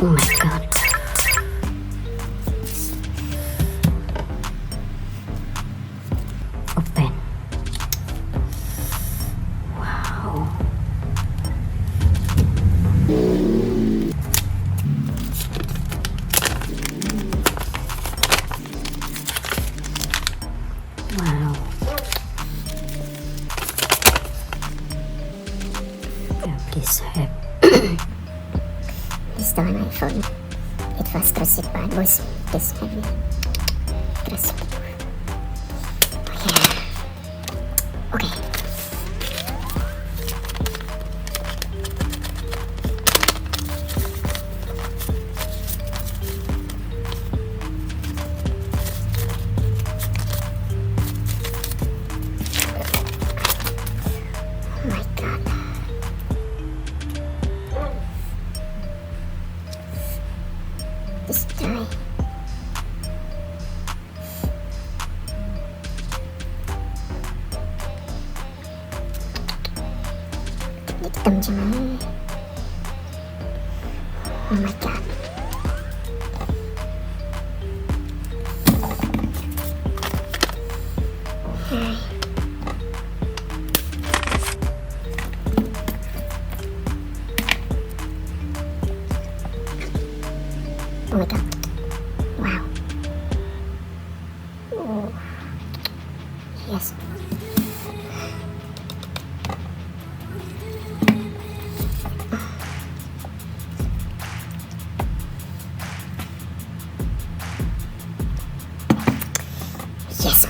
Oh my god. Open. Wow. Wow. Yeah, please help. This is an iPhone. It was crushed by boys. This heavy. Crushed. Okay. Okay. Oh my god. This guy. Hitam cuman. Oh my god. Hai. Oh my god. Wow. Oh. Yes. Yes.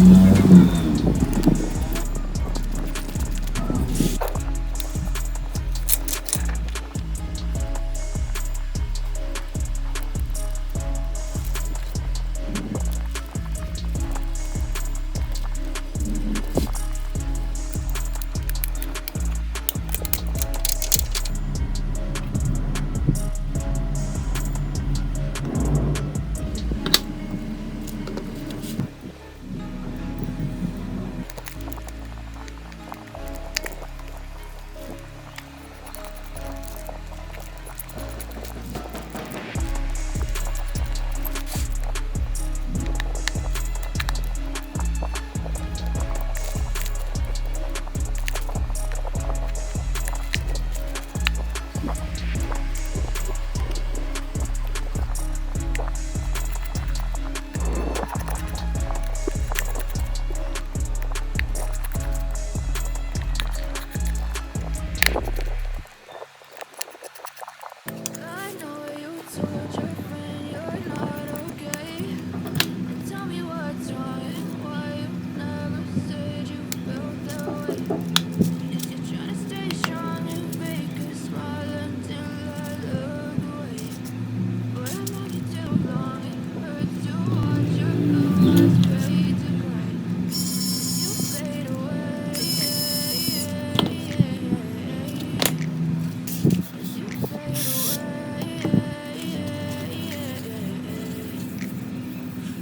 I know you told your friend you're not okay. Tell me what's wrong and why you never said you felt that way. Guess you're trying to stay strong and fake a smile until I look away. But I've known you too long, it hurts to watch your blue eyes fade to gray. You fade away, you fade away.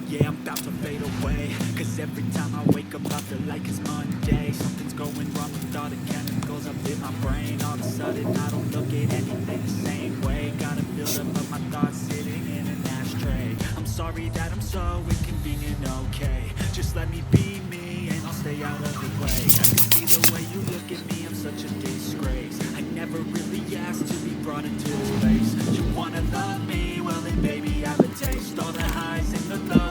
Yeah, I'm about to fade away. Cause every time I wake up, I feel like it's Monday. Something's going wrong with all the chemicals up in my brain. All of a sudden, I don't look at anything the same way. Got a buildup of my thoughts sitting in an ashtray. I'm sorry that I'm so inconvenient, okay. Just let me be me and I'll stay out of the way. See the way you look at me, I'm such a disgrace. I never really asked to be brought into this place. You wanna love me? Well then baby, I have a taste. All the highs and the lows,